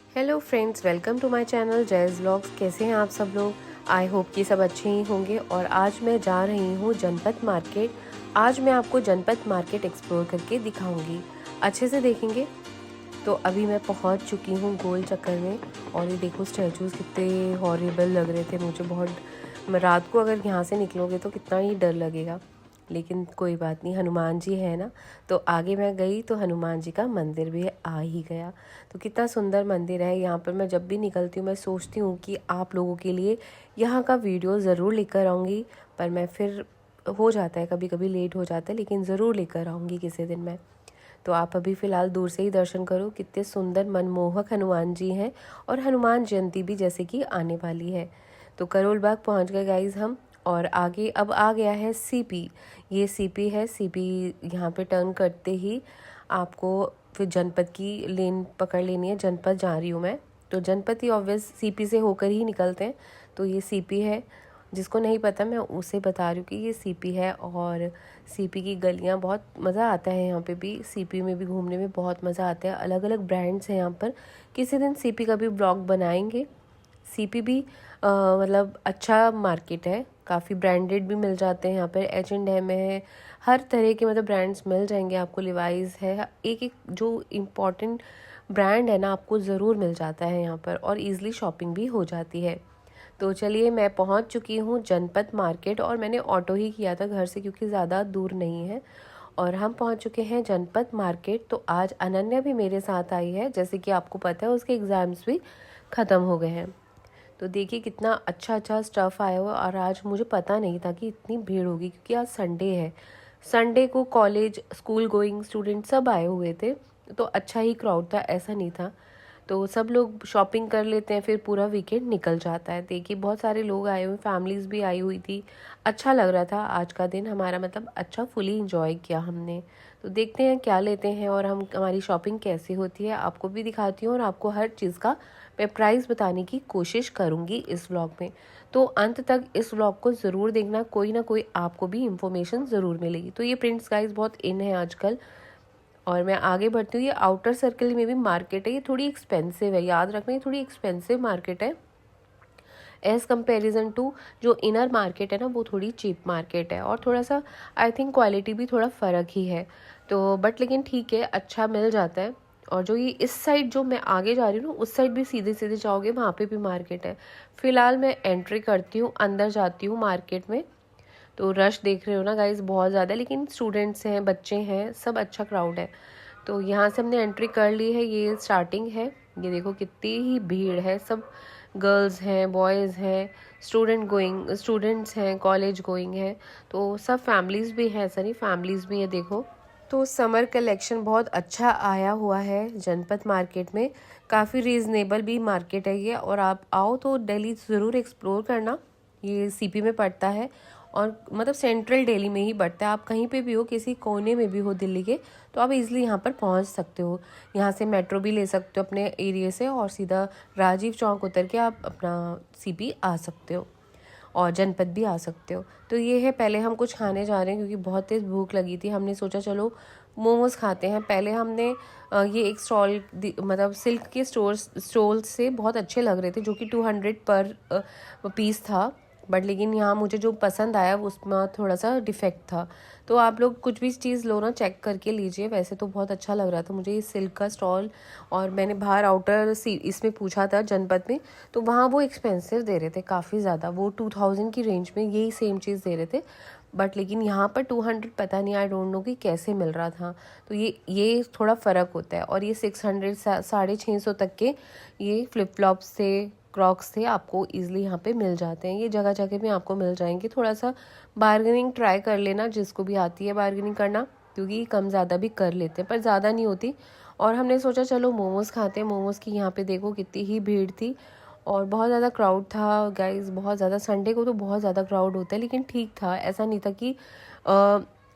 Hello friends, welcome to my channel जयज़ vlogs. कैसे हैं आप सब लोग? आई होप कि सब अच्छे ही होंगे। और आज मैं जा रही हूँ जनपद मार्केट। आज मैं आपको जनपद मार्केट एक्सप्लोर करके दिखाऊंगी, अच्छे से देखेंगे। तो अभी मैं पहुँच चुकी हूँ गोल चक्कर में। और ये देखो स्टैचूज़ कितने हॉरिबल लग रहे थे मुझे बहुत। रात को अगर यहाँ से निकलोगे तो कितना ही डर लगेगा, लेकिन कोई बात नहीं, हनुमान जी है ना। तो आगे मैं गई तो हनुमान जी का मंदिर भी आ ही गया। तो कितना सुंदर मंदिर है यहाँ पर। मैं जब भी निकलती हूँ मैं सोचती हूँ कि आप लोगों के लिए यहाँ का वीडियो ज़रूर लेकर आऊँगी, पर मैं फिर हो जाता है, कभी कभी लेट हो जाता है, लेकिन ज़रूर लेकर आऊँगी किसी दिन मैं। तो आप अभी फ़िलहाल दूर से ही दर्शन करो, कितने सुंदर मनमोहक हनुमान जी हैं। और हनुमान जयंती भी जैसे कि आने वाली है। तो करोल बाग पहुँच गए गाइज़ हम। और आगे अब आ गया है सीपी। ये सीपी है। सीपी यहाँ पे टर्न करते ही आपको फिर जनपद की लेन पकड़ लेनी है। जनपद जा रही हूँ मैं, तो जनपद ही ऑब्वियस सीपी से होकर ही निकलते हैं। तो ये सीपी है, जिसको नहीं पता मैं उसे बता रही हूँ कि ये सीपी है। और सीपी की गलियाँ बहुत मज़ा आता है यहाँ पे भी। सीपी में भी घूमने में बहुत मज़ा आता है। अलग अलग ब्रांड्स हैं यहाँ पर। किसी दिन सीपी का भी ब्लॉग बनाएंगे। सीपी भी मतलब अच्छा मार्केट है, काफ़ी ब्रांडेड भी मिल जाते हैं यहाँ पर। H&M है, हर तरह के मतलब ब्रांड्स मिल जाएंगे आपको। लिवाइस है, एक एक जो इम्पोर्टेंट ब्रांड है ना आपको ज़रूर मिल जाता है यहाँ पर। और ईज़िली शॉपिंग भी हो जाती है। तो चलिए, मैं पहुँच चुकी हूँ जनपद मार्केट। और मैंने ऑटो ही किया था घर से, क्योंकि ज़्यादा दूर नहीं है। और हम पहुँच चुके हैं जनपद मार्केट। तो आज अनन्या भी मेरे साथ आई है, जैसे कि आपको पता है उसके एग्ज़ाम्स भी ख़त्म हो गए हैं। तो देखिए कितना अच्छा अच्छा स्टफ़ आया हुआ। और आज मुझे पता नहीं था कि इतनी भीड़ होगी, क्योंकि आज संडे है। संडे को कॉलेज स्कूल गोइंग स्टूडेंट सब आए हुए थे। तो अच्छा ही क्राउड था, ऐसा नहीं था। तो सब लोग शॉपिंग कर लेते हैं, फिर पूरा वीकेंड निकल जाता है। देखिए बहुत सारे लोग आए हुए, फैमिलीज़ भी आई हुई थी। अच्छा लग रहा था आज का दिन हमारा, मतलब अच्छा फुली इंजॉय किया हमने। तो देखते हैं क्या लेते हैं और हमारी शॉपिंग कैसी होती है, आपको भी दिखाती हूँ। और आपको हर चीज़ का मैं प्राइस बताने की कोशिश करूँगी इस व्लॉग में। तो अंत तक इस व्लॉग को ज़रूर देखना, कोई ना कोई आपको भी इन्फॉर्मेशन ज़रूर मिलेगी। तो ये प्रिंट्स गाइस बहुत इन है आजकल। और मैं आगे बढ़ती हूँ। ये आउटर सर्कल में भी मार्केट है, ये थोड़ी एक्सपेंसिव है, याद रखना ये थोड़ी एक्सपेंसिव मार्केट है एज़ कंपेरिजन टू जो इनर मार्केट है ना, वो थोड़ी चीप मार्केट है। और थोड़ा सा आई थिंक क्वालिटी भी थोड़ा फ़र्क ही है। तो बट लेकिन ठीक है, अच्छा मिल जाता है। और जो ये इस साइड जो मैं आगे जा रही हूँ ना, उस साइड भी सीधे सीधे जाओगे वहाँ पे भी मार्केट है। फ़िलहाल मैं एंट्री करती हूँ, अंदर जाती हूँ मार्केट में। तो रश देख रहे हो ना गाइस, बहुत ज़्यादा, लेकिन स्टूडेंट्स हैं, बच्चे हैं, सब अच्छा क्राउड है। तो यहाँ से हमने एंट्री कर ली है, ये स्टार्टिंग है। ये देखो कितनी ही भीड़ है, सब गर्ल्स हैं, बॉयज़ हैं, स्टूडेंट्स हैं, कॉलेज गोइंग हैं। तो सब फैमिलीज़ भी हैं, ऐसा नहीं, फैमिलीज़ भी हैं देखो। तो समर कलेक्शन बहुत अच्छा आया हुआ है जनपद मार्केट में। काफ़ी रीज़नेबल भी मार्केट है ये। और आप आओ तो दिल्ली ज़रूर एक्सप्लोर करना। ये सीपी में पड़ता है, और मतलब सेंट्रल दिल्ली में ही पड़ता है। आप कहीं पे भी हो, किसी कोने में भी हो दिल्ली के, तो आप इजीली यहाँ पर पहुँच सकते हो। यहाँ से मेट्रो भी ले सकते हो अपने एरिया से, और सीधा राजीव चौक उतर के आप अपना सीपी आ सकते हो और जनपद भी आ सकते हो। तो ये है, पहले हम कुछ खाने जा रहे हैं क्योंकि बहुत तेज़ भूख लगी थी। हमने सोचा चलो मोमोज़ खाते हैं। पहले हमने ये एक स्टॉल मतलब सिल्क के स्टॉल से बहुत अच्छे लग रहे थे, जो कि 200 पर पीस था। बट लेकिन यहाँ मुझे जो पसंद आया उसमें थोड़ा सा डिफेक्ट था। तो आप लोग कुछ भी चीज़ लो ना, चेक करके लीजिए। वैसे तो बहुत अच्छा लग रहा था मुझे ये सिल्क का स्टॉल। और मैंने बाहर आउटर इसमें पूछा था जनपद में, तो वहाँ वो एक्सपेंसिव दे रहे थे काफ़ी ज़्यादा। वो 2000 की रेंज में यही सेम चीज़ दे रहे थे। बट लेकिन यहाँ पर 200 पता नहीं, आई डोंट नो कि कैसे मिल रहा था। तो ये थोड़ा फ़र्क होता है। और ये 600 650 तक के ये फ्लिप फ्लॉप्स से क्रॉक्स से आपको ईज़िली यहाँ पे मिल जाते हैं। ये जगह जगह में आपको मिल जाएंगे। थोड़ा सा बार्गेनिंग ट्राई कर लेना, जिसको भी आती है बार्गेनिंग करना, क्योंकि कम ज़्यादा भी कर लेते हैं, पर ज़्यादा नहीं होती। और हमने सोचा चलो मोमोज़ खाते हैं। मोमोज़ की यहाँ पे देखो कितनी ही भीड़ थी, और बहुत ज़्यादा क्राउड था गाइस, बहुत ज़्यादा। संडे को तो बहुत ज़्यादा क्राउड होता है, लेकिन ठीक था, ऐसा नहीं था कि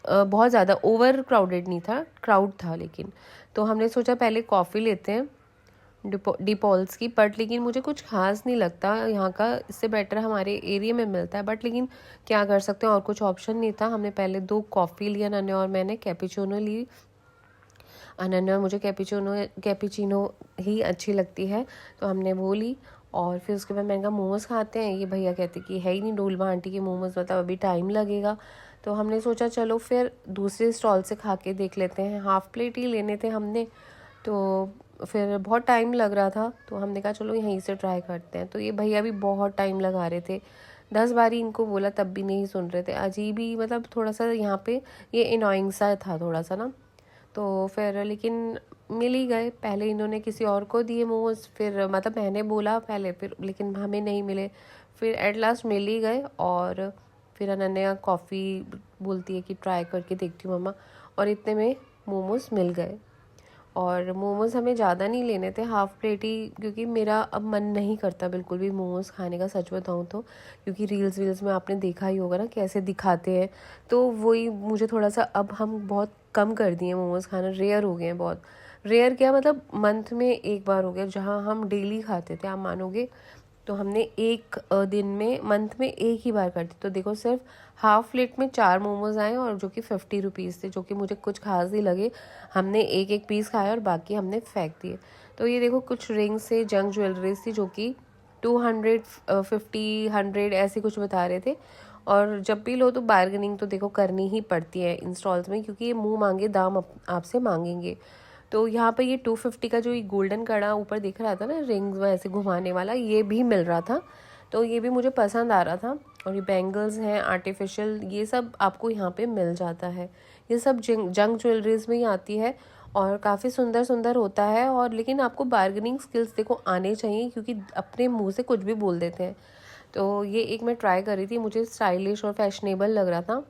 बहुत ज़्यादा ओवर क्राउडेड नहीं था, क्राउड था लेकिन। तो हमने सोचा पहले कॉफ़ी लेते हैं डिपॉल्स की। बट लेकिन मुझे कुछ खास नहीं लगता यहाँ का, इससे बेटर हमारे एरिया में मिलता है। बट लेकिन क्या कर सकते हैं, और कुछ ऑप्शन नहीं था। हमने पहले 2 कॉफ़ी लिया, नन्हे और मैंने कैपेचिनो ली। अनन्या मुझे कैपेचिनो ही अच्छी लगती है, तो हमने वो ली। और फिर उसके बाद मैंने कहा मोमोज़ खाते हैं। ये भैया कहते कि है ही नहीं डोलमा आंटी के मोमोज़, मतलब अभी टाइम लगेगा। तो हमने सोचा चलो फिर दूसरे स्टॉल से खा के देख लेते हैं। हाफ़ प्लेट ही लेने थे हमने, तो फिर बहुत टाइम लग रहा था, तो हमने कहा चलो यहीं से ट्राई करते हैं। तो ये भैया भी बहुत टाइम लगा रहे थे, 10 बारी इनको बोला तब भी नहीं सुन रहे थे। अजीब ही मतलब थोड़ा सा यहाँ पे ये इनॉइंग सा था थोड़ा सा ना। तो फिर लेकिन मिल ही गए। पहले इन्होंने किसी और को दिए मोमोज़, फिर मतलब मैंने बोला पहले, फिर लेकिन हमें नहीं मिले। फिर एट लास्ट मिल ही गए। और फिर अनन्या कॉफ़ी बोलती है कि ट्राई करके देखती हूँ मम्मा, और इतने में मोमोज़ मिल गए। और मोमोज़ हमें ज़्यादा नहीं लेने थे, हाफ़ प्लेट ही, क्योंकि मेरा अब मन नहीं करता बिल्कुल भी मोमोज़ खाने का, सच बताऊँ तो। क्योंकि रील्स वील्स में आपने देखा ही होगा ना कैसे दिखाते हैं, तो वही मुझे थोड़ा सा, अब हम बहुत कम कर दिए मोमोज़ खाना, रेयर हो गए हैं बहुत। रेयर क्या मतलब मंथ में एक बार हो गया, जहाँ हम डेली खाते थे आप मानोगे, तो हमने एक दिन में मंथ में एक ही बार करते। तो देखो सिर्फ हाफ़ प्लेट में 4 मोमोज़ आए, और जो कि 50 रुपीज़ थे, जो कि मुझे कुछ खास नहीं लगे। हमने एक एक पीस खाया और बाकी हमने फेंक दिए। तो ये देखो कुछ रिंग्स से जंक ज्वेलरीज थी, जो कि 250 100 ऐसे कुछ बता रहे थे। और जब भी लो तो बार्गेनिंग तो देखो करनी ही पड़ती है इन स्टॉल्स में, क्योंकि ये मुँह मांगे दाम आपसे मांगेंगे। तो यहाँ पे ये 250 का जो ये गोल्डन कड़ा ऊपर दिख रहा था ना, रिंग्स वैसे घुमाने वाला, ये भी मिल रहा था। तो ये भी मुझे पसंद आ रहा था। और ये बैंगल्स हैं आर्टिफिशियल, ये सब आपको यहाँ पे मिल जाता है। ये सब जंक ज्वेलरीज में ही आती है, और काफ़ी सुंदर सुंदर होता है। और लेकिन आपको बार्गेनिंग स्किल्स देखो आने चाहिए, क्योंकि अपने मुँह से कुछ भी बोल देते हैं। तो ये एक मैं ट्राई कर रही थी, मुझे स्टाइलिश और फैशनेबल लग रहा था।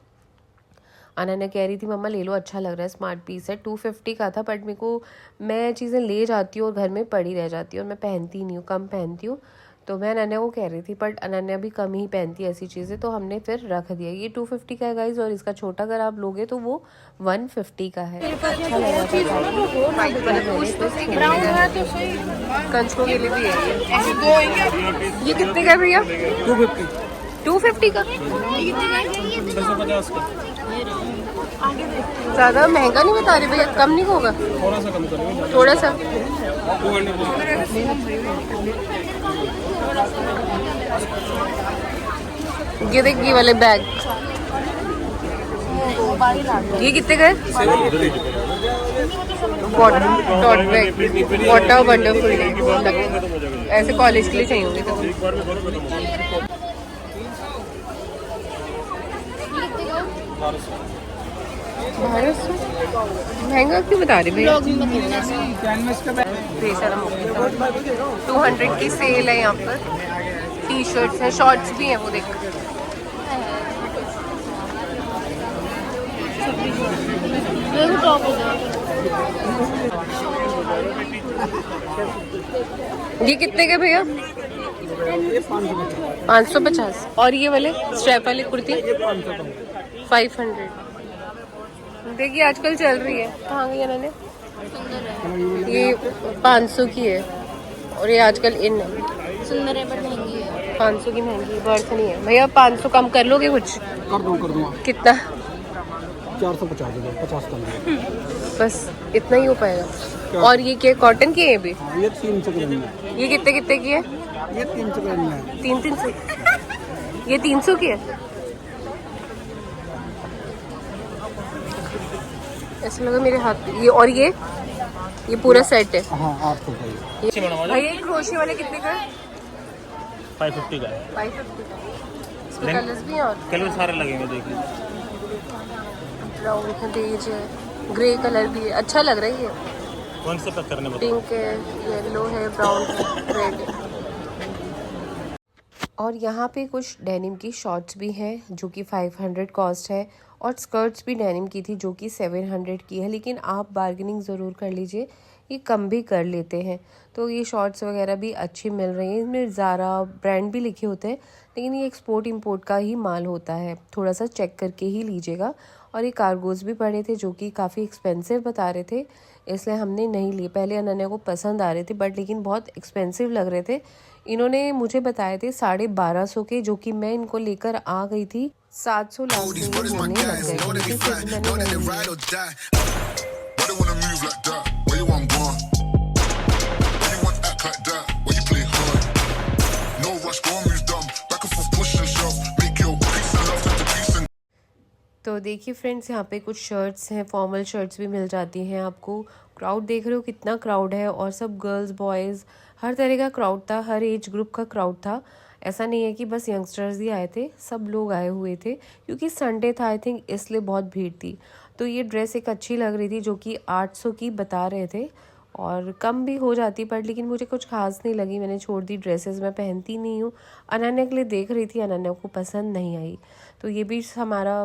अनन्या कह रही थी मम्मा ले लो, अच्छा लग रहा है, स्मार्ट पीस है। 250 का था, बट मेरे को, मैं चीज़ें ले जाती हूँ और घर में पड़ी रह जाती है, और मैं पहनती नहीं हूँ, कम पहनती हूँ। तो मैं अनन्या को कह रही थी, बट अनन्या भी कम ही पहनती है ऐसी चीज़ें, तो हमने फिर रख दिया। ये 250 का है गाइज, और इसका छोटा अगर आप लोगे तो वो 150 का है। अच्छा लग रहा था। कंचकों के लिए भी है। ये कितने का भैया? 250 का। 650 का। ज़्यादा महंगा नहीं बता रहे भैया, कम नहीं होगा? थोड़ा सा कम करेंगे, थोड़ा सा। 200। ये देख ये वाले बैग, ये कितने का है? टॉट बैग, वाटर वंडरफुल, ऐसे कॉलेज के लिए चाहिए होंगे तो। महंगा क्यों बता रहे भैया? 200 की सेल है यहाँ पर। टी शर्ट्स हैं, शॉर्ट्स भी हैं, वो देख। ये कितने के भैया? 550। और ये वाले स्ट्रैप वाली कुर्ती 500। देखिए आजकल चल रही है। कहाँ गई इन्होंने? ये 500 की है, और ये आजकल इन सुंदर है बट महंगी है। 500 की महंगी, बर्थ नहीं है भैया। 500 कम कर लोगे कुछ? कर दूंगा। कितना? 450 दे, 50 कम दे। बस इतना ही हो पाएगा। और ये क्या कॉटन की है? ये भी ये 300 ग्राम है। ये कितने कितने की है? ये 300 ग्राम है। 300। ये 300 की है। ऐसा लगा मेरे हाथ पे। ये और ये पूरा सेट है। हाँ 800 का ये। भाई ये क्रोशिया वाले कितने का है? 550 का है। 550 का। इसमें कलर्स भी हैं, और कलर सारे लगेंगे देखिए। ब्राउन है, बेज है, ग्रे कलर भी है, अच्छा लग रहा है। ये कौन से पैक करने बताओ? पिंक है, येलो है, ब्राउन है, रेड है। और यहाँ पे कुछ डेनिम की शॉर्ट्स भी हैं, जो कि 500 कॉस्ट है। और स्कर्ट्स भी डेनिम की थी, जो कि 700 की है। लेकिन आप बार्गेनिंग ज़रूर कर लीजिए, ये कम भी कर लेते हैं। तो ये शॉर्ट्स वगैरह भी अच्छी मिल रही हैं। इसमें ज़ारा ब्रांड भी लिखे होते हैं, लेकिन ये एक्सपोर्ट इंपोर्ट का ही माल होता है, थोड़ा सा चेक करके ही लीजिएगा। और ये कार्गोज़ भी पड़े थे, जो कि काफ़ी एक्सपेंसिव बता रहे थे, इसलिए हमने नहीं लिए। पहले अनन्या को पसंद आ रहे थे, बट लेकिन बहुत एक्सपेंसिव लग रहे थे। इन्होंने मुझे बताए थे 1250 के, जो कि मैं इनको लेकर आ गई थी 700 लाख में होने लग गए। move like that? Where you want gone? Why you want act like that? Why you play hard? No rush, go and move dumb. Back and forth, push and shove. Make your peace and love turn to peace and तो देखिए friends, यहाँ पे कुछ shirts हैं, formal shirts भी मिल जाती हैं आपको। क्राउड देख रहे हो कितना क्राउड है, और सब गर्ल्स बॉयज़ हर तरह का क्राउड था, हर एज ग्रुप का क्राउड था। ऐसा नहीं है कि बस यंगस्टर्स ही आए थे, सब लोग आए हुए थे, क्योंकि संडे था आई थिंक, इसलिए बहुत भीड़ थी। तो ये ड्रेस एक अच्छी लग रही थी जो कि 800 की बता रहे थे, और कम भी हो जाती पर, लेकिन मुझे कुछ खास नहीं लगी, मैंने छोड़ दी। ड्रेसेस मैं पहनती नहीं हूँ। अनन्या के लिए देख रही थी, अनन्या को पसंद नहीं आई, तो ये भी हमारा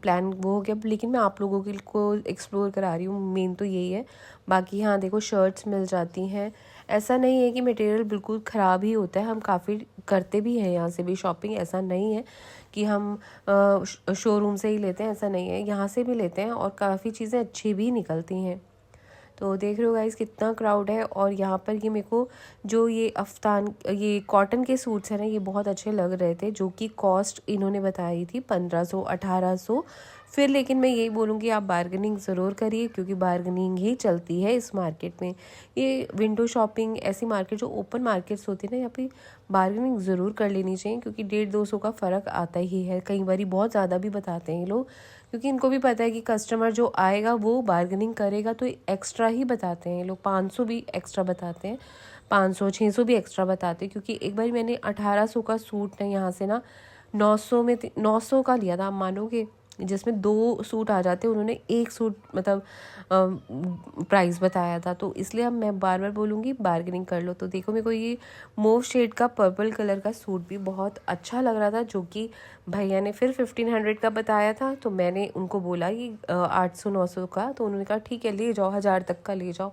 प्लान वो हो गया। लेकिन मैं आप लोगों के को एक्सप्लोर करा रही हूँ, मेन तो यही है। बाकी यहाँ देखो शर्ट्स मिल जाती हैं। ऐसा नहीं है कि मटेरियल बिल्कुल ख़राब ही होता है, हम काफ़ी करते भी हैं यहाँ से भी शॉपिंग। ऐसा नहीं है कि हम शोरूम से ही लेते हैं, ऐसा नहीं है, यहाँ से भी लेते हैं, और काफ़ी चीज़ें अच्छी भी निकलती हैं। तो देख रहे हो गाइस कितना क्राउड है। और यहाँ पर ये मेरे को जो ये ये कॉटन के सूट्स हैं ना, ये बहुत अच्छे लग रहे थे, जो कि कॉस्ट इन्होंने बताई थी 1500 1800। फिर लेकिन मैं यही बोलूँगी, आप बार्गेनिंग ज़रूर करिए, क्योंकि बार्गेनिंग ही चलती है इस मार्केट में। ये विंडो शॉपिंग, ऐसी मार्केट जो ओपन मार्केट्स होती है ना, यहाँ पे बार्गेनिंग ज़रूर कर लेनी चाहिए, क्योंकि 150-200 का फ़र्क आता ही है। कई बार बहुत ज़्यादा भी बताते हैं ये लोग, क्योंकि इनको भी पता है कि कस्टमर जो आएगा वो बार्गेनिंग करेगा, तो एक्स्ट्रा ही बताते हैं ये लोग। 500 भी एक्स्ट्रा बताते हैं, 500-600 भी एक्स्ट्रा बताते हैं। क्योंकि एक बार मैंने 1800 का सूट ना यहाँ से ना 900 का लिया था, आप मानोगे, जिसमें 2 सूट आ जाते, उन्होंने 1 सूट मतलब प्राइस बताया था। तो इसलिए अब मैं बार बार बोलूँगी बार्गेनिंग कर लो। तो देखो मेरे को ये मूव शेड का पर्पल कलर का सूट भी बहुत अच्छा लग रहा था, जो कि भैया ने फिर 1500 का बताया था। तो मैंने उनको बोला कि 800-900 का, तो उन्होंने कहा ठीक है ले जाओ, 1000 तक का ले जाओ।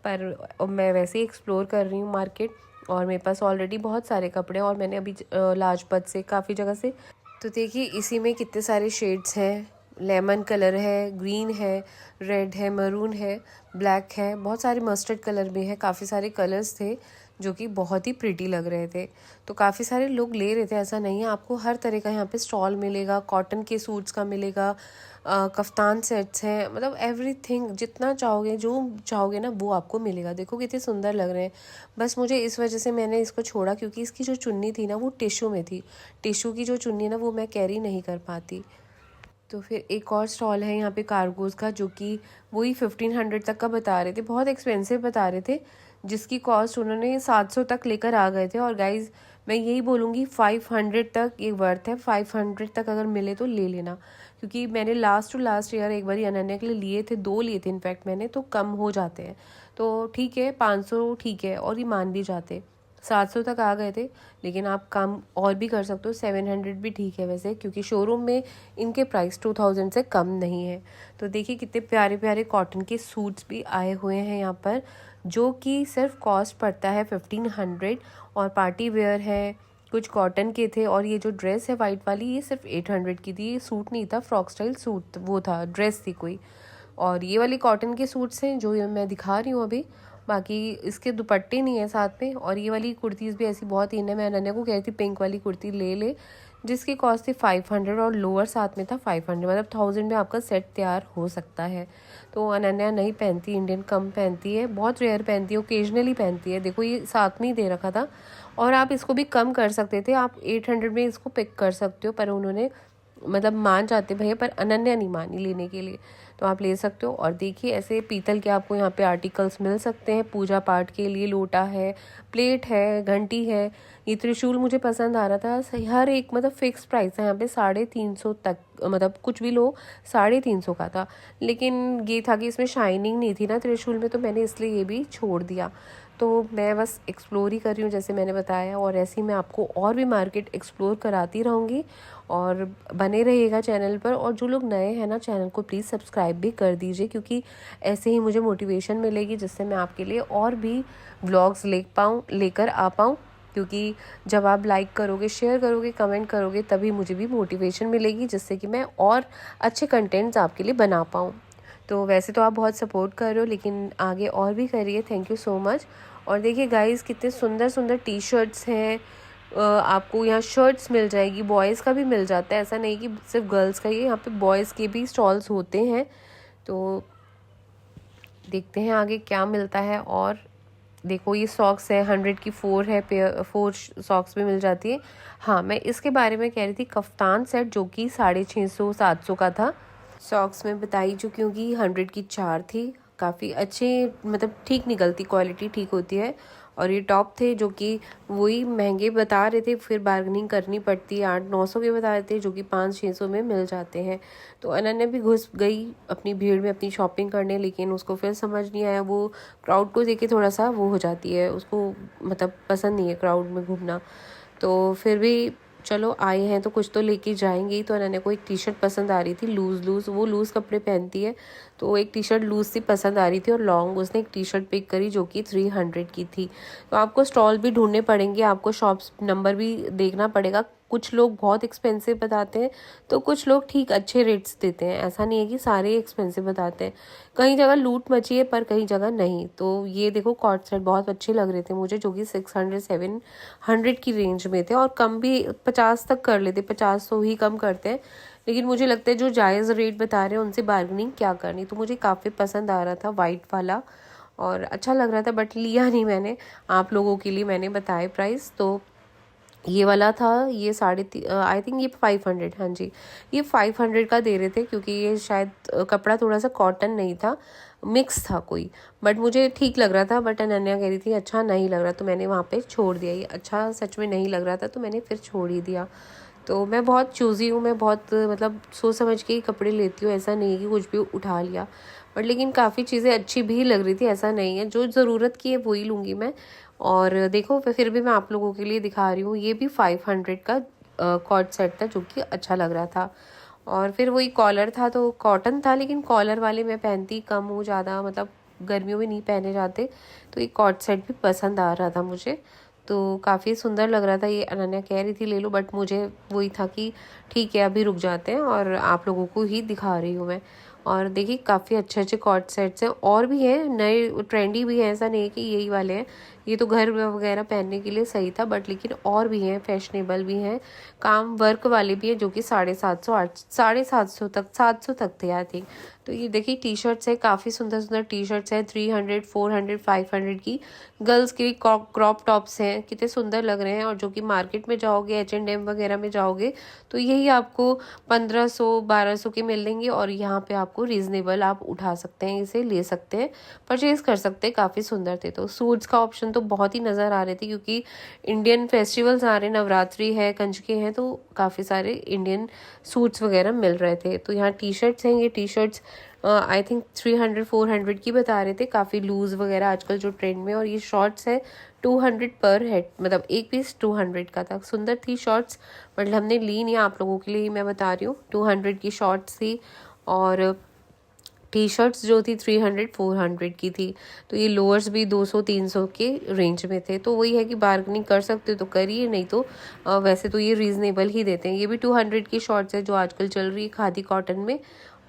पर मैं वैसे ही एक्सप्लोर कर रही हूँ मार्केट, और मेरे पास ऑलरेडी बहुत सारे कपड़े, और मैंने अभी लाजपत से काफ़ी जगह से। तो देखिए इसी में कितने सारे शेड्स हैं, लेमन कलर है, ग्रीन है, रेड है, मरून है, ब्लैक है, बहुत सारे मस्टर्ड कलर भी है, काफ़ी सारे कलर्स थे जो कि बहुत ही प्रिटी लग रहे थे। तो काफ़ी सारे लोग ले रहे थे, ऐसा नहीं है, आपको हर तरह का यहाँ पे स्टॉल मिलेगा। कॉटन के सूट्स का मिलेगा, कफ्तान सेट्स हैं, मतलब एवरीथिंग जितना चाहोगे, जो चाहोगे ना वो आपको मिलेगा। देखो कितने सुंदर लग रहे हैं। बस मुझे इस वजह से मैंने इसको छोड़ा, क्योंकि इसकी जो चुन्नी थी ना वो टिश्यू में थी। टिश्यू की जो चुन्नी है ना वो मैं कैरी नहीं कर पाती। तो फिर एक और स्टॉल है यहाँ पे कार्गोज़ का, जो कि वही 1500 तक का बता रहे थे, बहुत एक्सपेंसिव बता रहे थे, जिसकी कॉस्ट उन्होंने 700 तक लेकर आ गए थे। और गाइज़ मैं यही बोलूँगी 500 तक ये वर्थ है, 500 तक अगर मिले तो ले लेना। क्योंकि मैंने लास्ट टू लास्ट ईयर एक बार अनन्या के लिए लिए थे, 2 लिए थे इनफैक्ट मैंने, तो कम हो जाते हैं। तो ठीक है 500 ठीक है, और ये मान भी जाते, 700 तक आ गए थे। लेकिन आप कम और भी कर सकते हो, 700 भी ठीक है वैसे, क्योंकि शोरूम में इनके प्राइस 2000 से कम नहीं है। तो देखिए कितने प्यारे प्यारे कॉटन के सूट्स भी आए हुए हैं यहाँ पर, जो कि सिर्फ कॉस्ट पड़ता है 1500। और पार्टी वेयर है, कुछ कॉटन के थे, और ये जो ड्रेस है वाइट वाली ये सिर्फ 800 की थी। ये सूट नहीं था, फ्रॉक स्टाइल सूट वो था, ड्रेस थी कोई। और ये वाली कॉटन के सूट्स हैं जो मैं दिखा रही हूँ अभी, बाकी इसके दुपट्टे नहीं है साथ में। और ये वाली कुर्तीज़ भी ऐसी बहुत ही, मैं अनन्या को कह रही थी पिंक वाली कुर्ती ले ले, जिसकी कॉस्ट थी 500, और लोअर साथ में था 500, मतलब 1000 में आपका सेट तैयार हो सकता है। तो अनन्या नहीं पहनती, इंडियन कम पहनती है, बहुत रेयर पहनती है, ओकेजनली पहनती है। देखो ये साथ में ही दे रखा था, और आप इसको भी कम कर सकते थे, आप 800 में इसको पिक कर सकते हो, पर उन्होंने मतलब मान जाते भैया, पर अनन्या नहीं मानी लेने के लिए। तो आप ले सकते हो। और देखिए ऐसे पीतल के आपको यहाँ पे आर्टिकल्स मिल सकते हैं, पूजा पाठ के लिए लोटा है, प्लेट है, घंटी है। ये त्रिशूल मुझे पसंद आ रहा था, हर एक मतलब फिक्स प्राइस है यहाँ पे 350 तक, मतलब कुछ भी लो 350 का था। लेकिन ये था कि इसमें शाइनिंग नहीं थी ना त्रिशूल में, तो मैंने इसलिए ये भी छोड़ दिया। तो मैं बस एक्सप्लोर ही कर रही हूँ जैसे मैंने बताया, और ऐसे ही मैं आपको और भी मार्केट एक्सप्लोर कराती रहूँगी। और बने रहिएगा चैनल पर, और जो लोग नए हैं ना चैनल को प्लीज़ सब्सक्राइब भी कर दीजिए, क्योंकि ऐसे ही मुझे मोटिवेशन मिलेगी, जिससे मैं आपके लिए और भी व्लॉग्स लेकर आ पाऊँ। क्योंकि जब आप लाइक करोगे, शेयर करोगे, कमेंट करोगे, तभी मुझे भी मोटिवेशन मिलेगी, जिससे कि मैं और अच्छे कंटेंट्स आपके लिए बना पाऊँ। तो वैसे तो आप बहुत सपोर्ट कर रहे हो, लेकिन आगे और भी करिए, थैंक यू सो मच। और देखिए गाइस कितने सुंदर सुंदर टी शर्ट्स हैं, आपको यहाँ शर्ट्स मिल जाएगी, बॉयज़ का भी मिल जाता है, ऐसा नहीं कि सिर्फ गर्ल्स का ही, यहाँ पे बॉयज़ के भी स्टॉल्स होते हैं। तो देखते हैं आगे क्या मिलता है। और देखो ये सॉक्स है, 100 की 4 है, पेयर 4 सॉक्स भी मिल जाती है। हाँ, मैं इसके बारे में कह रही थी, कफ्तान सेट जो कि 650-700 का था। सॉक्स में बताई चुकी हूँ कि 100 की 4 थी, काफ़ी अच्छे, मतलब ठीक निकलती, क्वालिटी ठीक होती है। और ये टॉप थे जो कि वही महंगे बता रहे थे, फिर बार्गेनिंग करनी पड़ती है, 800-900 के बता रहे थे, जो कि 500-600 में मिल जाते हैं। तो अनन्या भी घुस गई अपनी भीड़ में अपनी शॉपिंग करने, लेकिन उसको फिर समझ नहीं आया, वो क्राउड को देख के थोड़ा सा वो हो जाती है, उसको मतलब पसंद नहीं है क्राउड में घूमना। तो फिर भी चलो आए हैं तो कुछ तो लेके जाएंगे ही। तो अनन्या को एक टी शर्ट पसंद आ रही थी, लूज़, वो लूज़ कपड़े पहनती है, तो एक टी शर्ट लूज़ सी पसंद आ रही थी और लॉन्ग उसने एक टी शर्ट पिक करी जो कि 300 की थी। तो आपको स्टॉल भी ढूंढने पड़ेंगे, आपको शॉप्स नंबर भी देखना पड़ेगा। कुछ लोग बहुत एक्सपेंसिव बताते हैं तो कुछ लोग ठीक अच्छे रेट्स देते हैं, ऐसा नहीं है कि सारे एक्सपेंसिव बताते हैं। कई जगह लूट मची है पर कई जगह नहीं। तो ये देखो कॉर्ड सेट बहुत अच्छे लग रहे थे मुझे, जो कि 600-700 की रेंज में थे, और कम भी 50 तक कर लेते, 50-100 ही कम करते हैं। लेकिन मुझे लगता है जो जायज़ रेट बता रहे हैं उनसे बार्गेनिंग क्या करनी। तो मुझे काफ़ी पसंद आ रहा था वाइट वाला और अच्छा लग रहा था, बट लिया नहीं मैंने, आप लोगों के लिए मैंने बताए प्राइस। तो ये वाला था, ये आई थिंक ये 500, हाँ जी, ये 500 का दे रहे थे, क्योंकि ये शायद कपड़ा थोड़ा सा कॉटन नहीं था, मिक्स था कोई, बट मुझे ठीक लग रहा था। बट अनन्या कह रही थी अच्छा नहीं लग रहा, तो मैंने वहाँ पे छोड़ दिया। ये अच्छा सच में नहीं लग रहा था तो मैंने फिर छोड़ ही दिया। तो मैं बहुत चूज़ी हूँ, मैं बहुत मतलब सोच समझ के ही कपड़े लेती हूँ, ऐसा नहीं है कि कुछ भी उठा लिया। बट लेकिन काफ़ी चीज़ें अच्छी भी लग रही थी, ऐसा नहीं है, जो ज़रूरत की है वही लूँगी मैं। और देखो फिर भी मैं आप लोगों के लिए दिखा रही हूँ, ये भी 500 का कॉर्ड सेट था जो कि अच्छा लग रहा था। और फिर वही कॉलर था, तो कॉटन था, लेकिन कॉलर वाले मैं पहनती कम हूँ ज़्यादा, मतलब गर्मियों में नहीं पहने जाते। तो ये कॉर्ड सेट भी पसंद आ रहा था मुझे, तो काफ़ी सुंदर लग रहा था। ये अनन्या कह रही थी ले लो, बट मुझे वही था कि ठीक है अभी रुक जाते हैं और आप लोगों को ही दिखा रही हूँ मैं। और देखिए काफ़ी अच्छे अच्छे कॉर्ड सेट्स हैं, और भी हैं नए ट्रेंडी भी हैं, ऐसा नहीं है कि यही वाले हैं। ये तो घर वगैरह पहनने के लिए सही था, बट लेकिन और भी हैं, फैशनेबल भी हैं, काम वर्क वाले भी हैं, जो कि 750 तक 700 तक थे आई थिंक। तो ये देखिए टी शर्ट्स है, काफ़ी सुंदर सुंदर टी शर्ट्स हैं, 300, 400, 500 की। गर्ल्स की क्रॉप टॉप्स हैं, कितने सुंदर लग रहे हैं। और जो कि मार्केट में जाओगे, H&M वगैरह में जाओगे तो यही आपको 1500-1200 के मिल लेंगे, और यहाँ पे आपको रीज़नेबल आप उठा सकते हैं, इसे ले सकते हैं, परचेज़ कर सकते हैं, काफ़ी सुंदर थे। तो सूट्स का ऑप्शन तो बहुत ही नज़र आ रहे थे, क्योंकि इंडियन फेस्टिवल्स आ रहे, नवरात्रि है, कंजके हैं, तो काफ़ी सारे इंडियन सूट्स वगैरह मिल रहे थे। तो यहाँ टी शर्ट्स हैं, ये टी शर्ट्स आई थिंक 300-400 की बता रहे थे, काफ़ी लूज़ वगैरह आजकल जो ट्रेंड में। और ये शॉर्ट्स है 200 पर हेड, मतलब एक पीस 200 का था, सुंदर थी शॉर्ट्स, मतलब हमने ली नहीं, आप लोगों के लिए ही मैं बता रही हूँ। 200 की शॉर्ट्स थी, और टी शर्ट्स जो थी 300-400 की थी। तो ये लोअर्स भी 200-300 के रेंज में थे। तो वही है कि बार्गेनिंग कर सकते हो तो करिए, नहीं तो वैसे तो ये रीज़नेबल ही देते हैं। ये भी 200 की शॉर्ट्स है जो आजकल चल रही है खादी कॉटन में।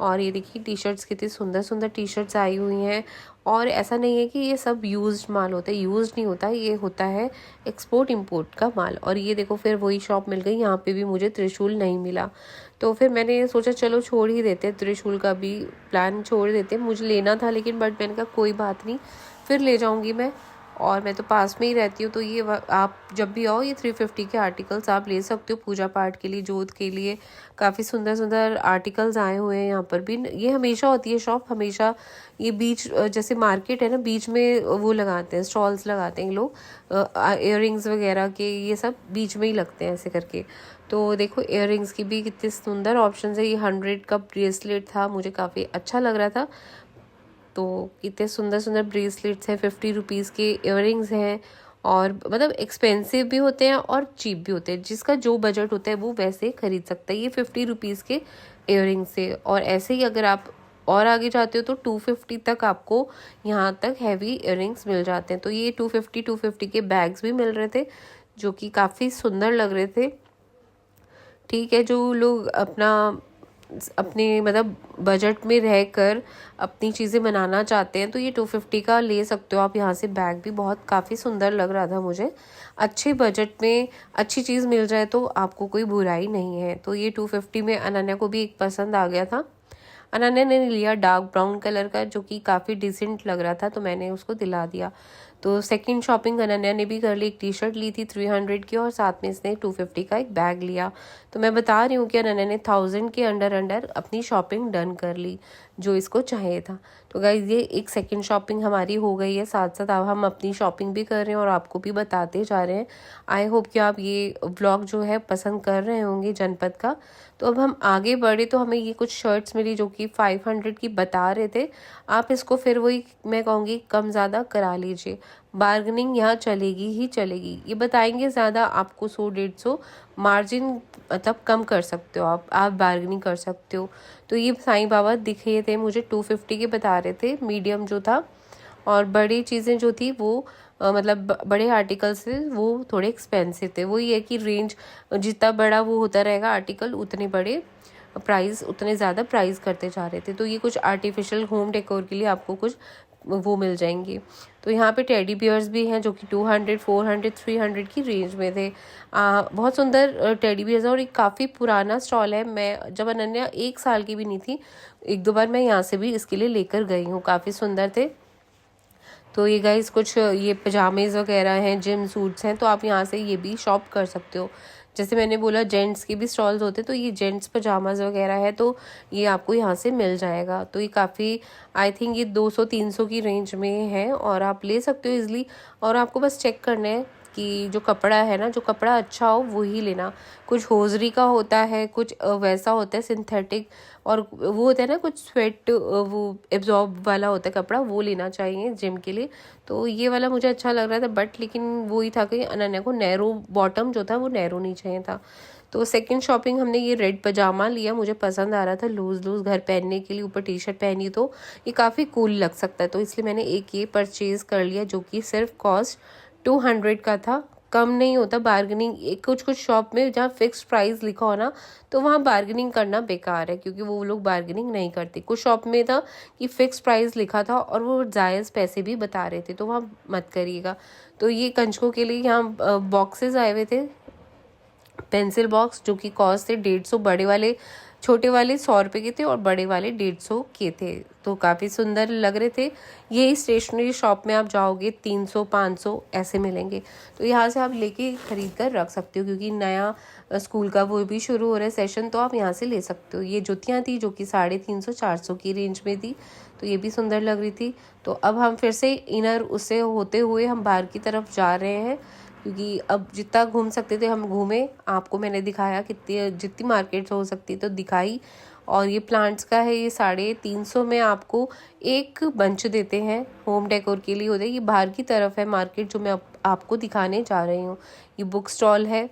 और ये देखिए टी शर्ट्स कितनी सुंदर सुंदर टी शर्ट्स आई हुई हैं, और ऐसा नहीं है कि ये सब यूज्ड माल होता है, यूज्ड नहीं होता, ये होता है एक्सपोर्ट इंपोर्ट का माल। और ये देखो फिर वही शॉप मिल गई, यहाँ पे भी मुझे त्रिशूल नहीं मिला, तो फिर मैंने सोचा चलो छोड़ ही देते हैं, त्रिशूल का भी प्लान छोड़ देते हैं। मुझे लेना था लेकिन बट मैंने कहा कोई बात नहीं, फिर ले जाऊँगी मैं, और मैं तो पास में ही रहती हूँ। तो ये आप जब भी आओ ये 350 के आर्टिकल्स आप ले सकते हो, पूजा पाठ के लिए, जोत के लिए, काफ़ी सुंदर सुंदर आर्टिकल्स आए हुए हैं यहाँ पर भी। ये हमेशा होती है शॉप, हमेशा ये बीच जैसे मार्केट है ना, बीच में वो लगाते हैं, स्टॉल्स लगाते हैं लोग, इयररिंग्स वगैरह के, ये सब बीच में ही लगते हैं ऐसे करके। तो देखो इयररिंग्स की भी कितने सुंदर ऑप्शन है। ये 100 का ब्रेसलेट था, मुझे काफ़ी अच्छा लग रहा था। तो कितने सुंदर सुंदर ब्रेसलेट्स हैं, 50 रुपीज़ के इयररिंग्स हैं, और मतलब एक्सपेंसिव भी होते हैं और चीप भी होते हैं, जिसका जो बजट होता है वो वैसे खरीद सकता है। ये 50 रुपीज़ के इयररिंग्स से, और ऐसे ही अगर आप और आगे जाते हो तो 250 तक आपको यहाँ तक हैवी इयररिंग्स मिल जाते हैं। तो ये 250 के बैग्स भी मिल रहे थे, जो कि काफ़ी सुंदर लग रहे थे। ठीक है, जो लोग अपने मतलब बजट में रहकर अपनी चीज़ें बनाना चाहते हैं तो ये 250 का ले सकते हो आप यहाँ से। बैग भी बहुत काफ़ी सुंदर लग रहा था मुझे, अच्छे बजट में अच्छी चीज़ मिल जाए तो आपको कोई बुराई नहीं है। तो ये 250 में अनन्या को भी एक पसंद आ गया था। अनन्या ने लिया डार्क ब्राउन कलर का, जो कि काफ़ी डिसेंट लग रहा था, तो मैंने उसको दिला दिया। तो सेकंड शॉपिंग अनन्या ने भी कर ली। एक टी शर्ट ली थी 300 की और साथ में इसने 250 का एक बैग लिया। तो मैं बता रही हूँ कि अनन्या ने 1000 के अंडर अपनी शॉपिंग डन कर ली, जो इसको चाहिए था। तो गाइज ये एक सेकंड शॉपिंग हमारी हो गई है। साथ साथ अब हम अपनी शॉपिंग भी कर रहे हैं और आपको भी बताते जा रहे हैं। आई होप कि आप ये व्लॉग जो है पसंद कर रहे होंगे जनपद का। तो अब हम आगे बढ़े तो हमें ये कुछ शर्ट्स मिली जो कि 500 की बता रहे थे। आप इसको फिर वही मैं कहूँगी कम ज़्यादा करा लीजिए, बार्गेनिंग यहाँ चलेगी ही चलेगी। ये बताएंगे ज़्यादा, आपको 100-150 मार्जिन मतलब कम कर सकते हो, आप बार्गेनिंग कर सकते हो। तो ये साईं बाबा दिखे थे मुझे 250 के बता रहे थे मीडियम जो था, और बड़ी चीज़ें जो थी वो मतलब बड़े आर्टिकल्स थे वो थोड़े एक्सपेंसिव थे। वो ये कि रेंज जितना बड़ा वो होता रहेगा आर्टिकल, उतने बड़े प्राइस, उतने ज़्यादा प्राइस करते जा रहे थे। तो ये कुछ आर्टिफिशियल होम डेकोर के लिए आपको कुछ वो मिल जाएंगे। तो यहाँ पे टेडी बियर्स भी हैं जो कि 200, 400, 300 की रेंज में थे। बहुत सुंदर टेडी बियर्स है और एक काफ़ी पुराना स्टॉल है। मैं जब अनन्या 1 साल की भी नहीं थी, 1-2 बार मैं यहाँ से भी इसके लिए लेकर गई हूँ, काफ़ी सुंदर थे। तो ये गाइस कुछ ये पजामेज वगैरह हैं, जिम सूट्स हैं, तो आप यहाँ से ये भी शॉप कर सकते हो। जैसे मैंने बोला जेंट्स के भी स्टॉल्स होते, तो ये जेंट्स पजामाज वगैरह है, तो ये आपको यहाँ से मिल जाएगा। तो ये काफ़ी आई थिंक ये 200-300 की रेंज में है और आप ले सकते हो इजीली। और आपको बस चेक करना है कि जो कपड़ा है ना, जो कपड़ा अच्छा हो वो ही लेना। कुछ होजरी का होता है, कुछ वैसा होता है सिंथेटिक, और वो होता है ना कुछ स्वेट वो एब्जॉर्ब वाला होता है कपड़ा, वो लेना चाहिए जिम के लिए। तो ये वाला मुझे अच्छा लग रहा था, बट लेकिन वो ही था कि अनन्या को नैरो बॉटम जो था वो नैरो नहीं चाहिए था। तो सेकंड शॉपिंग हमने ये रेड पजामा लिया, मुझे पसंद आ रहा था, लूज़ घर पहनने के लिए, ऊपर टी शर्ट पहनी तो ये काफ़ी कूल लग सकता है। तो इसलिए मैंने एक ये परचेज़ कर लिया जो कि सिर्फ कॉस्ट 200 का था, कम नहीं होता। बार्गेनिंग कुछ शॉप में जहाँ फिक्स प्राइस लिखा हो ना, तो वहाँ बार्गेनिंग करना बेकार है, क्योंकि वो लोग बार्गेनिंग नहीं करते। कुछ शॉप में था कि फिक्स प्राइस लिखा था और वो जायज़ पैसे भी बता रहे थे, तो वहाँ मत करिएगा। तो ये कंचकों के लिए यहाँ बॉक्सेस आए हुए थे, पेंसिल बॉक्स, जो कि कॉस्ट थे 150, बड़े वाले, छोटे वाले 100 रुपये के थे और बड़े वाले 150 के थे। तो काफ़ी सुंदर लग रहे थे। यही स्टेशनरी शॉप में आप जाओगे 300-500 ऐसे मिलेंगे। तो यहाँ से आप लेके ख़रीद कर रख सकते हो, क्योंकि नया स्कूल का वो भी शुरू हो रहा है सेशन, तो आप यहाँ से ले सकते हो। ये जुतियाँ थी जो कि 350-400 की रेंज में थी, तो ये भी सुंदर लग रही थी। तो अब हम फिर से इनर उससे होते हुए हम बाहर की तरफ जा रहे हैं, क्योंकि अब जितना घूम सकते थे हम घूमे। आपको मैंने दिखाया कितनी जितनी मार्केट्स हो सकती तो दिखाई। और ये प्लांट्स का है, ये 350 में आपको एक बंच देते हैं, होम डेकोर के लिए होते हैं। ये बाहर की तरफ है मार्केट जो मैं आपको दिखाने जा रही हूँ। ये बुक स्टॉल है,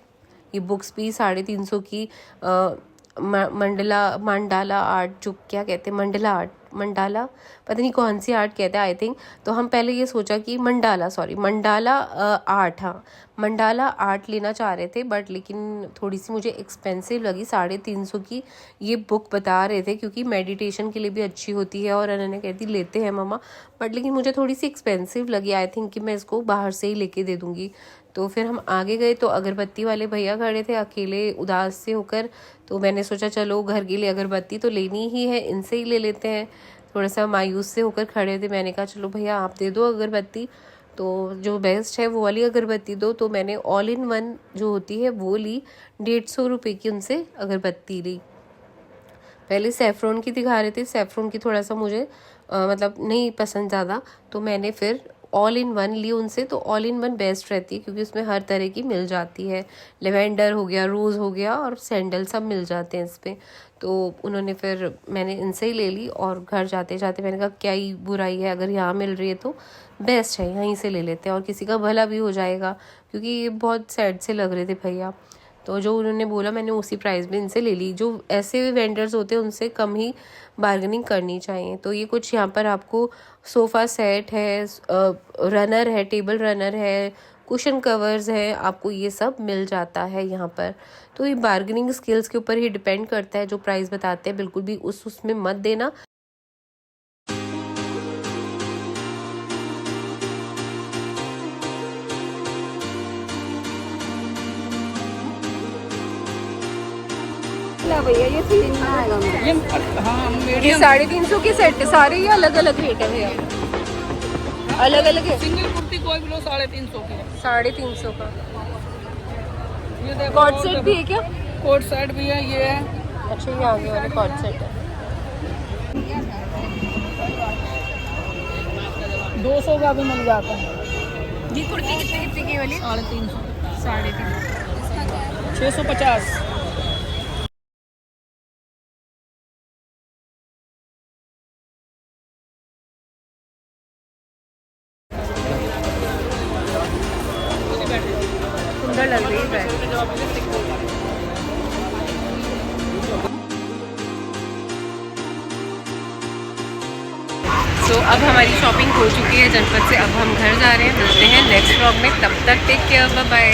ये बुक्स भी 350 की। मंडाला आर्ट, जो क्या कहते हैं मंडाला पता नहीं कौन सी आर्ट कहते हैं आई थिंक। तो हम पहले ये सोचा कि मंडाला आर्ट, हाँ मंडाला आर्ट लेना चाह रहे थे, बट लेकिन थोड़ी सी मुझे एक्सपेंसिव लगी। 350 की ये बुक बता रहे थे, क्योंकि मेडिटेशन के लिए भी अच्छी होती है। और अनन्या कहती लेते हैं मम्मा, बट लेकिन मुझे थोड़ी सी एक्सपेंसिव लगी। आई थिंक कि मैं इसको बाहर से ही लेके दे दूँगी। तो फिर हम आगे गए तो अगरबत्ती वाले भैया खड़े थे अकेले उदास से होकर। तो मैंने सोचा चलो घर के लिए अगरबत्ती तो लेनी ही है, इनसे ही ले लेते हैं। थोड़ा सा मायूस से होकर खड़े थे, मैंने कहा चलो भैया आप दे दो अगरबत्ती, तो जो बेस्ट है वो वाली अगरबत्ती दो। तो मैंने ऑल इन वन जो होती है वो ली, 150 रुपये की उनसे अगरबत्ती ली। पहले सेफ्रॉन की दिखा रहे थे, सेफ्रॉन की थोड़ा सा मुझे मतलब नहीं पसंद ज़्यादा, तो मैंने फिर ऑल इन वन ली उनसे। तो ऑल इन वन बेस्ट रहती है, क्योंकि उसमें हर तरह की मिल जाती है। लेवेंडर हो गया, रोज़ हो गया और सैंडल सब मिल जाते हैं इस पर। तो उन्होंने फिर मैंने इनसे ही ले ली। और घर जाते जाते मैंने कहा क्या ही बुराई है, अगर यहाँ मिल रही है तो बेस्ट है, यहीं से ले लेते हैं और किसी का भला भी हो जाएगा, क्योंकि ये बहुत सैड से लग रहे थे भैया। तो जो उन्होंने बोला मैंने उसी प्राइस में इनसे ले ली। जो ऐसे वेंडर्स होते हैं उनसे कम ही बार्गेनिंग करनी चाहिए। तो ये कुछ यहाँ पर आपको सोफ़ा सेट है, रनर है, टेबल रनर है, कुशन कवर्स है, आपको ये सब मिल जाता है यहाँ पर। तो ये बार्गेनिंग स्किल्स के ऊपर ही डिपेंड करता है। जो प्राइस बताते हैं बिल्कुल भी उसमें मत देना। आएगा भैया, ये 3 में आएगा मेरा। ये हाँ ये 350 की सेट है सारे, ये अलग अलग रेट है भैया, अलग अलग है। सिंगल कुर्ती कोई भी लो 350 की है। 350 का। ये देखो कॉट सेट भी है क्या? कोट सेट भी है, ये है। अच्छा ये आगे वाले कॉट सेट है। 200 का भी मिल जाता है। ये कुर्ती कितने की वाली? 350। 350। 650। सुंदर लग रही है ड्रेस। तो अब हमारी शॉपिंग हो चुकी है जनपद से, अब हम घर जा रहे हैं। मिलते हैं नेक्स्ट व्लॉग में, तब तक टेक केयर, बाय बाय।